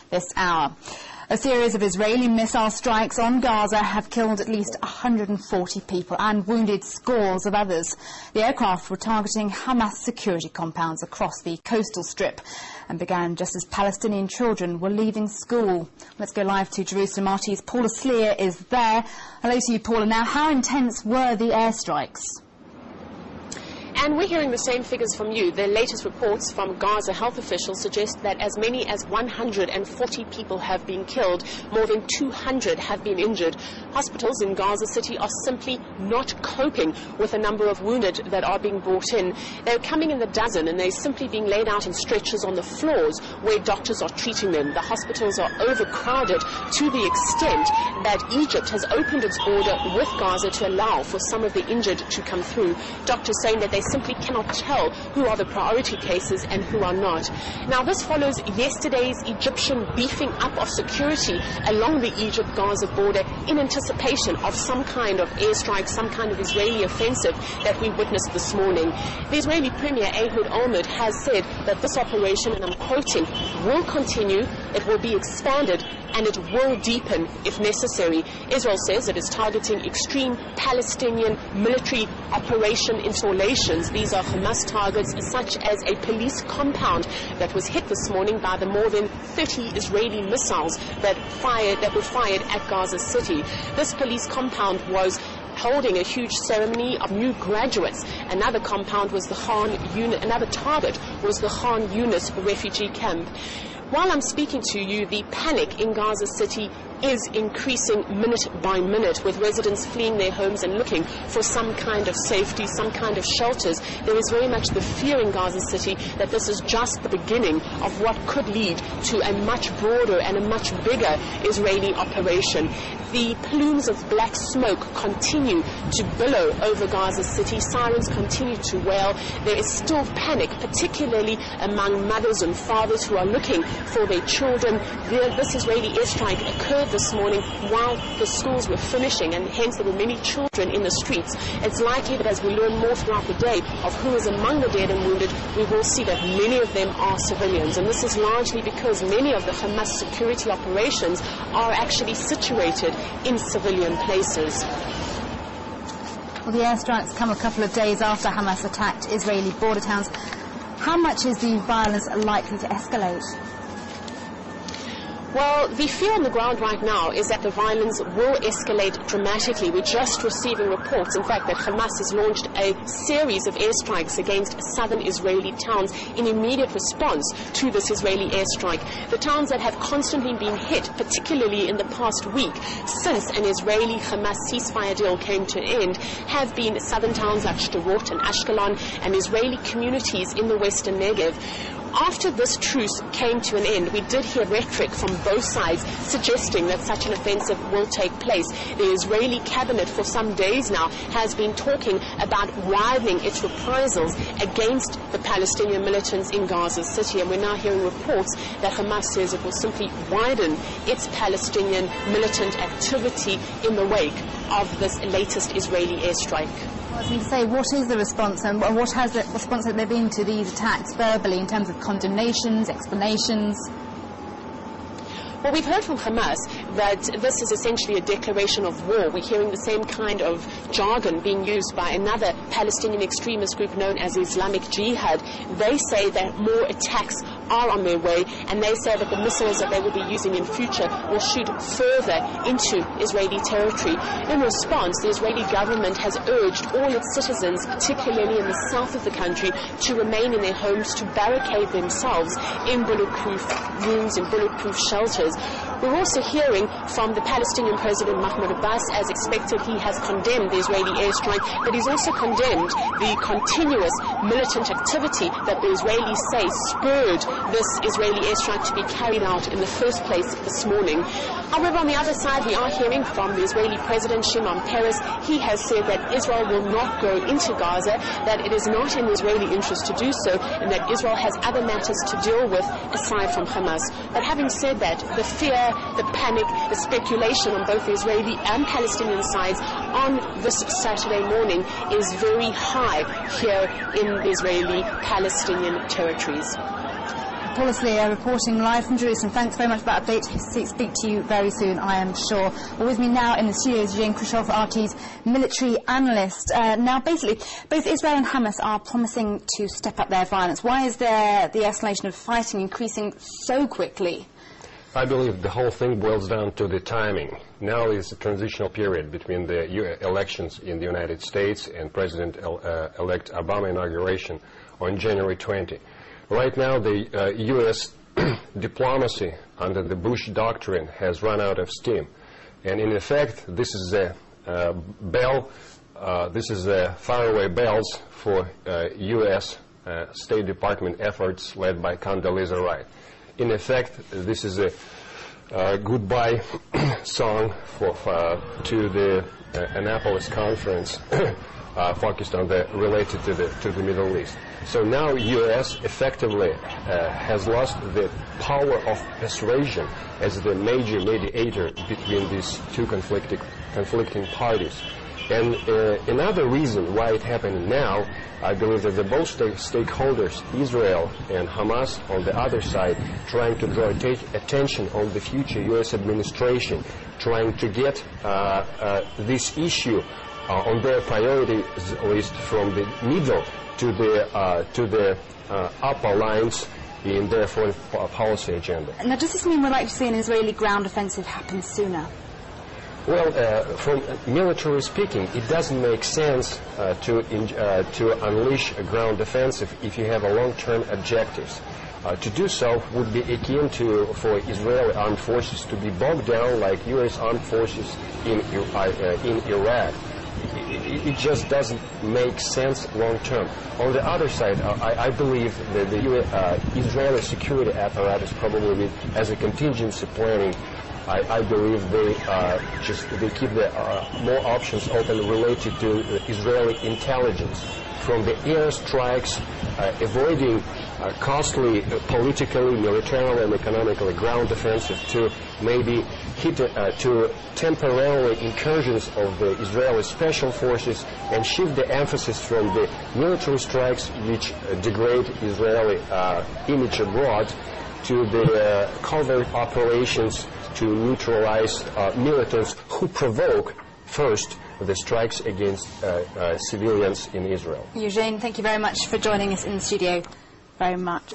this hour. A series of Israeli missile strikes on Gaza have killed at least 140 people and wounded scores of others. The aircraft were targeting Hamas security compounds across the coastal strip and began just as Palestinian children were leaving school. Let's go live to Jerusalem. RT's Paula Sleer is there. Hello to you, Paula. Now, how intense were the airstrikes? And we're hearing the same figures from you. The latest reports from Gaza health officials suggest that as many as 140 people have been killed, more than 200 have been injured. Hospitals in Gaza City are simply not coping with the number of wounded that are being brought in. They're coming in the dozen and they're simply being laid out in stretchers on the floors where doctors are treating them. The hospitals are overcrowded to the extent that Egypt has opened its border with Gaza to allow for some of the injured to come through. Doctors saying that they simply cannot tell who are the priority cases and who are not. Now, this follows yesterday's Egyptian beefing up of security along the Egypt-Gaza border in anticipation of some kind of airstrike, some kind of Israeli offensive that we witnessed this morning. The Israeli Premier Ehud Olmert has said that this operation, and I'm quoting, will continue, it will be expanded, and it will deepen if necessary. Israel says it is targeting extreme Palestinian military operation installations. These are Hamas targets, such as a police compound that was hit this morning by the more than 30 Israeli missiles that were fired at Gaza City. This police compound was holding a huge ceremony of new graduates. Another compound was another target was the Khan Yunis refugee camp. While I'm speaking to you, the panic in Gaza City is increasing minute by minute, with residents fleeing their homes and looking for some kind of safety, some kind of shelters. There is very much the fear in Gaza City that this is just the beginning of what could lead to a much broader and a much bigger Israeli operation. The plumes of black smoke continue to billow over Gaza City. Sirens continue to wail. There is still panic, particularly among mothers and fathers who are looking for their children. This Israeli airstrike occurred this morning while the schools were finishing, and hence there were many children in the streets. It's likely that as we learn more throughout the day of who is among the dead and wounded, we will see that many of them are civilians. And this is largely because many of the Hamas security operations are actually situated in civilian places. Well, the airstrikes come a couple of days after Hamas attacked Israeli border towns. How much is the violence likely to escalate? Well, the fear on the ground right now is that the violence will escalate dramatically. We're just receiving reports, in fact, that Hamas has launched a series of airstrikes against southern Israeli towns in immediate response to this Israeli airstrike. The towns that have constantly been hit, particularly in the past week, since an Israeli-Hamas ceasefire deal came to an end, have been southern towns like Sderot and Ashkelon and Israeli communities in the western Negev. After this truce came to an end, we did hear rhetoric from both sides suggesting that such an offensive will take place. The Israeli cabinet for some days now has been talking about widening its reprisals against the Palestinian militants in Gaza City, and we're now hearing reports that Hamas says it will simply widen its Palestinian militant activity in the wake of this latest Israeli airstrike. I was going to say, what is the response, and what has the response that there been to these attacks verbally in terms of condemnations, explanations? Well, we've heard from Hamas that this is essentially a declaration of war. We're hearing the same kind of jargon being used by another Palestinian extremist group known as Islamic Jihad. They say that more attacks are on their way, and they say that the missiles that they will be using in future will shoot further into Israeli territory. In response, the Israeli government has urged all its citizens, particularly in the south of the country, to remain in their homes, to barricade themselves in bulletproof rooms, in bulletproof shelters. We're also hearing from the Palestinian President Mahmoud Abbas. As expected, he has condemned the Israeli airstrike, but he's also condemned the continuous militant activity that the Israelis say spurred this Israeli airstrike to be carried out in the first place this morning. However, on the other side, we are hearing from the Israeli President Shimon Peres. He has said that Israel will not go into Gaza, that it is not in the Israeli interest to do so, and that Israel has other matters to deal with aside from Hamas. But having said that, the fear, the panic, the speculation on both the Israeli and Palestinian sides on this Saturday morning is very high here in the Israeli-Palestinian territories. Paula Sleer reporting live from Jerusalem. Thanks very much for that update. Speak to you very soon, I am sure. Well, with me now in the studio is Eugene Khrushchev, RT's military analyst. Now, basically, both Israel and Hamas are promising to step up their violence. Why is the escalation of fighting increasing so quickly? I believe the whole thing boils down to the timing. Now is a transitional period between the elections in the United States and President-elect Obama inauguration on January 20. Right now, the U.S. diplomacy under the Bush doctrine has run out of steam. And in effect, this is a faraway bells for U.S. State Department efforts led by Condoleezza Rice. In effect, this is a goodbye song to the Annapolis conference focused on related to the Middle East. So now U.S. effectively has lost the power of persuasion as the major mediator between these two conflicting parties. And another reason why it happened now, I believe that the both stakeholders, Israel and Hamas on the other side, trying to draw attention on the future U.S. administration, trying to get this issue on their priority list from the middle to the upper lines in their foreign policy agenda. Now, does this mean we're likely to see an Israeli ground offensive happen sooner? Well, from military speaking, it doesn't make sense to unleash a ground offensive if you have a long-term objectives. To do so would be akin to for Israeli armed forces to be bogged down like U.S. armed forces in Iraq. It just doesn't make sense long-term. On the other side, I believe that the Israeli security apparatus probably, as a contingency planning, I believe they keep more options open related to Israeli intelligence, from the airstrikes, avoiding costly politically, militarily, and economically ground offensive to maybe to temporarily incursions of the Israeli special forces and shift the emphasis from the military strikes which degrade Israeli image abroad to the covert operations to neutralize militants who provoke first the strikes against civilians in Israel. Eugene, thank you very much for joining us in the studio. Very much.